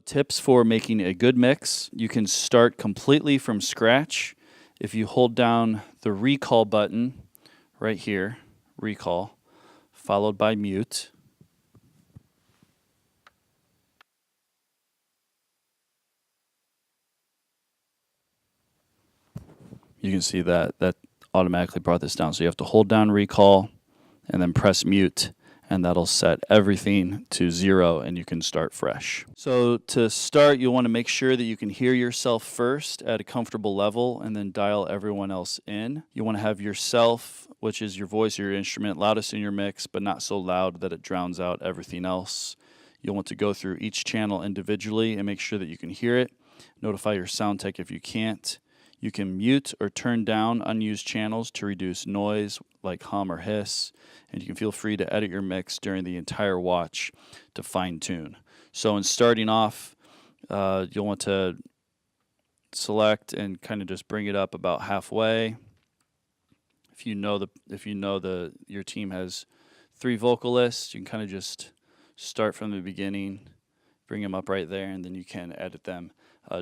Tips for making a good mix. You can start completely from scratch if you hold down the recall button right here, recall, followed by mute. You can see that automatically brought this down. So you have to hold down recall and then press mute, and that'll set everything to 0 and you can start fresh. So to start, you'll want to make sure that you can hear yourself first at a comfortable level and then dial everyone else in. You want to have yourself, which is your voice or your instrument, loudest in your mix, but not so loud that it drowns out everything else. You'll want to go through each channel individually and make sure that you can hear it. Notify your sound tech if you can't. You can mute or turn down unused channels to reduce noise like hum or hiss, and you can feel free to edit your mix during the entire watch to fine-tune. So in starting off, you'll want to select and kind of just bring it up about halfway. If you know your team has 3 vocalists, you can kind of just start from the beginning, bring them up right there, and then you can edit them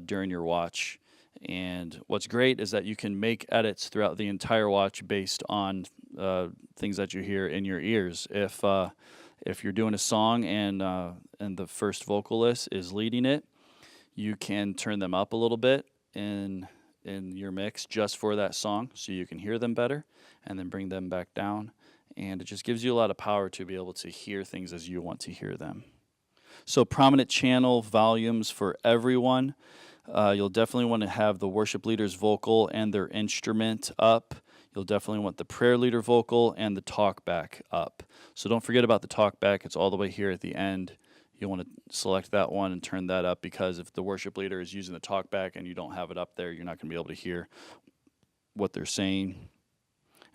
during your watch. And what's great is that you can make edits throughout the entire watch based on things that you hear in your ears. If you're doing a song and the first vocalist is leading it, you can turn them up a little bit in your mix just for that song so you can hear them better, and then bring them back down. And it just gives you a lot of power to be able to hear things as you want to hear them. So prominent channel volumes for everyone. You'll definitely want to have the worship leader's vocal and their instrument up. You'll definitely want the prayer leader vocal and the talkback up. So don't forget about the talkback. It's all the way here at the end. You'll want to select that one and turn that up, because if the worship leader is using the talkback and you don't have it up there, you're not going to be able to hear what they're saying.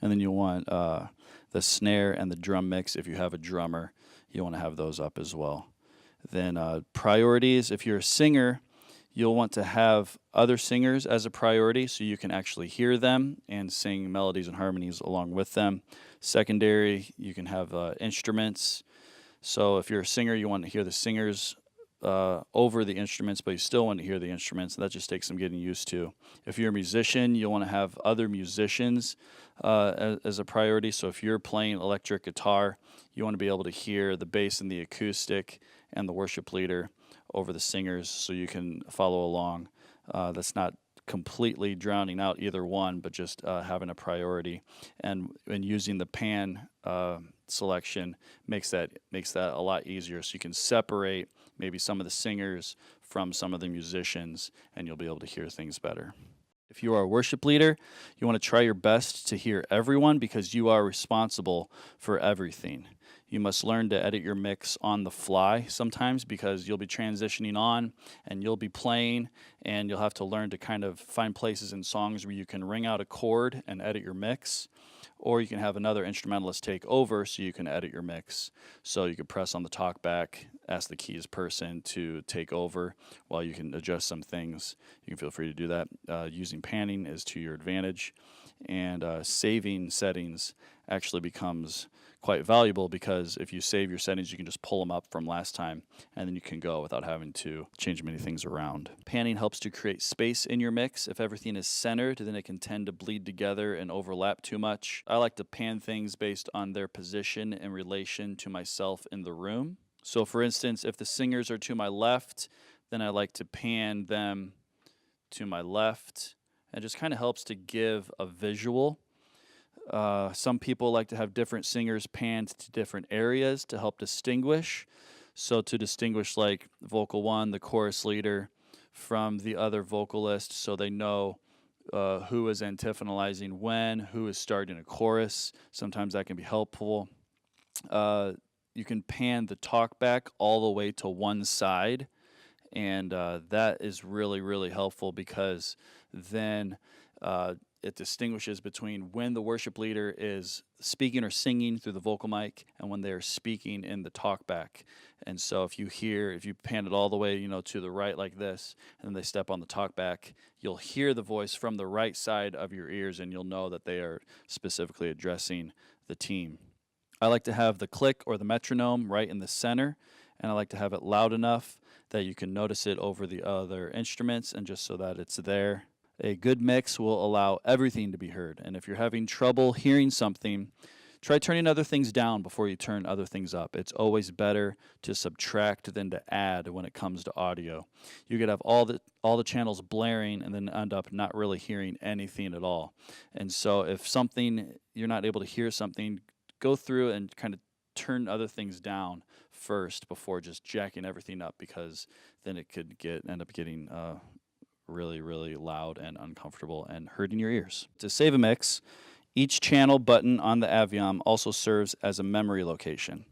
And then you'll want the snare and the drum mix. If you have a drummer, you want to have those up as well. Then priorities. If you're a singer, you'll want to have other singers as a priority so you can actually hear them and sing melodies and harmonies along with them. Secondary, you can have instruments. So if you're a singer, you want to hear the singers over the instruments, but you still want to hear the instruments. That just takes some getting used to. If you're a musician, you'll want to have other musicians as a priority. So if you're playing electric guitar, you want to be able to hear the bass and the acoustic and the worship leader over the singers so you can follow along. That's not completely drowning out either one, but just having a priority. And using the pan selection makes that a lot easier, so you can separate maybe some of the singers from some of the musicians, and you'll be able to hear things better. If you are a worship leader, you want to try your best to hear everyone, because you are responsible for everything. You must learn to edit your mix on the fly sometimes, because you'll be transitioning on and you'll be playing, and you'll have to learn to kind of find places in songs where you can ring out a chord and edit your mix, or you can have another instrumentalist take over so you can edit your mix. So you can press on the talkback, ask the keys person to take over while you can adjust some things. You can feel free to do that. Using panning is to your advantage, and saving settings actually becomes quite valuable, because if you save your settings, you can just pull them up from last time, and then you can go without having to change many things around. Panning helps to create space in your mix. If everything is centered, then it can tend to bleed together and overlap too much. I like to pan things based on their position in relation to myself in the room. So for instance, if the singers are to my left, then I like to pan them to my left. It just kind of helps to give a visual. Some people like to have different singers panned to different areas to help distinguish. So to distinguish like vocal 1, the chorus leader, from the other vocalist, so they know who is antiphonalizing when, who is starting a chorus. Sometimes that can be helpful. You can pan the talkback all the way to one side, and that is really, really helpful, because then it distinguishes between when the worship leader is speaking or singing through the vocal mic and when they're speaking in the talkback. And so if you pan it all the way, to the right like this, and then they step on the talkback, you'll hear the voice from the right side of your ears, and you'll know that they are specifically addressing the team. I like to have the click or the metronome right in the center, and I like to have it loud enough that you can notice it over the other instruments and just so that it's there. A good mix will allow everything to be heard, and if you're having trouble hearing something, try turning other things down before you turn other things up. It's always better to subtract than to add when it comes to audio. You could have all the channels blaring and then end up not really hearing anything at all. And so if something you're not able to hear something, go through and kind of turn other things down first before just jacking everything up, because then it could end up getting really, really loud and uncomfortable and hurting your ears. To save a mix, each channel button on the Aviom also serves as a memory location.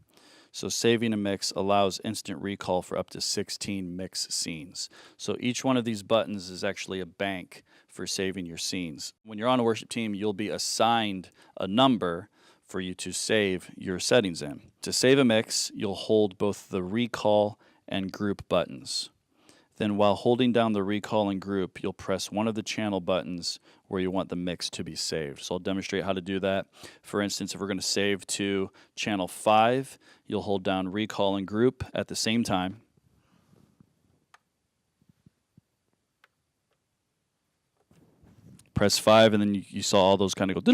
So saving a mix allows instant recall for up to 16 mix scenes. So each one of these buttons is actually a bank for saving your scenes. When you're on a worship team, you'll be assigned a number for you to save your settings in. To save a mix, you'll hold both the recall and group buttons. Then while holding down the recall and group, you'll press one of the channel buttons where you want the mix to be saved. So I'll demonstrate how to do that. For instance, if we're going to save to channel 5, you'll hold down recall and group at the same time. Press 5, and then you saw all those kind of go.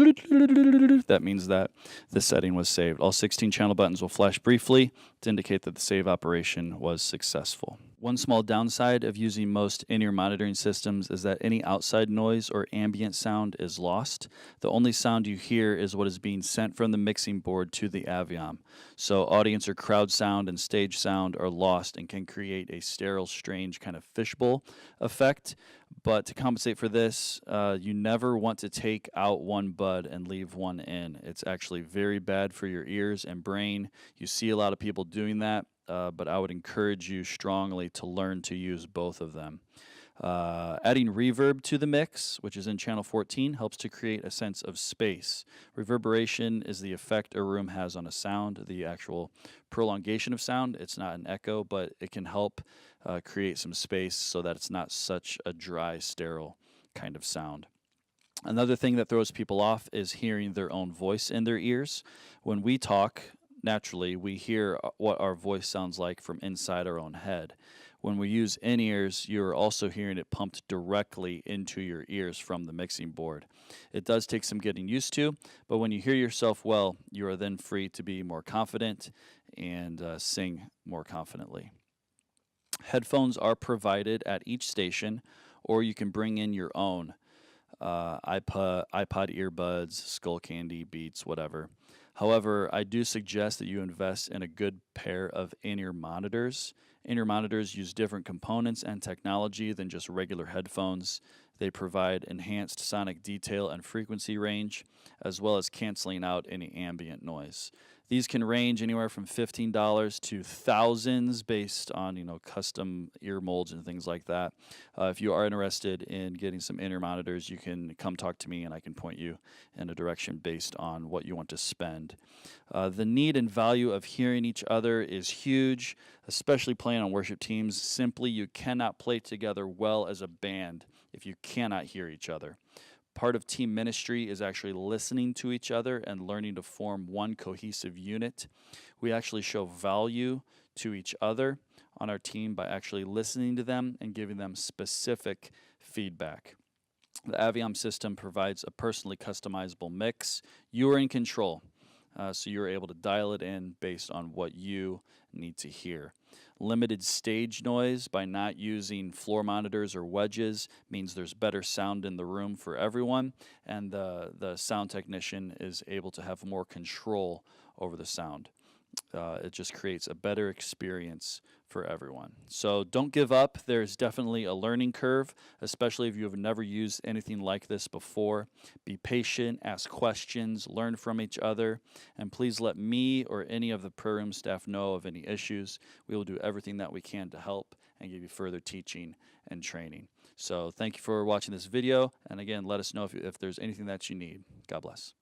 That means that the setting was saved. All 16 channel buttons will flash briefly to indicate that the save operation was successful. One small downside of using most in-ear monitoring systems is that any outside noise or ambient sound is lost. The only sound you hear is what is being sent from the mixing board to the Aviom. So audience or crowd sound and stage sound are lost and can create a sterile, strange kind of fishbowl effect. But to compensate for this, you never want to take out one bud and leave one in. It's actually very bad for your ears and brain. You see a lot of people doing that. But I would encourage you strongly to learn to use both of them. Adding reverb to the mix, which is in channel 14, helps to create a sense of space. Reverberation is the effect a room has on a sound, the actual prolongation of sound. It's not an echo, but it can help create some space so that it's not such a dry, sterile kind of sound. Another thing that throws people off is hearing their own voice in their ears. When we talk, naturally, we hear what our voice sounds like from inside our own head. When we use in-ears, you're also hearing it pumped directly into your ears from the mixing board. It does take some getting used to, but when you hear yourself well, you are then free to be more confident and sing more confidently. Headphones are provided at each station, or you can bring in your own iPod earbuds, Skull Candy, Beats, whatever. However, I do suggest that you invest in a good pair of in-ear monitors. In-ear monitors use different components and technology than just regular headphones. They provide enhanced sonic detail and frequency range, as well as canceling out any ambient noise. These can range anywhere from $15 to thousands based on, custom ear molds and things like that. If you are interested in getting some in-ear monitors, you can come talk to me and I can point you in a direction based on what you want to spend. The need and value of hearing each other is huge, especially playing on worship teams. Simply, you cannot play together well as a band if you cannot hear each other. Part of team ministry is actually listening to each other and learning to form one cohesive unit. We actually show value to each other on our team by actually listening to them and giving them specific feedback. The Aviom system provides a personally customizable mix. You are in control. So you're able to dial it in based on what you need to hear. Limited stage noise by not using floor monitors or wedges means there's better sound in the room for everyone, and the sound technician is able to have more control over the sound. It just creates a better experience for everyone. So don't give up. There's definitely a learning curve, especially if you have never used anything like this before. Be patient, ask questions, learn from each other, and please let me or any of the prayer room staff know of any issues. We will do everything that we can to help and give you further teaching and training. So thank you for watching this video, and again, let us know if there's anything that you need. God bless.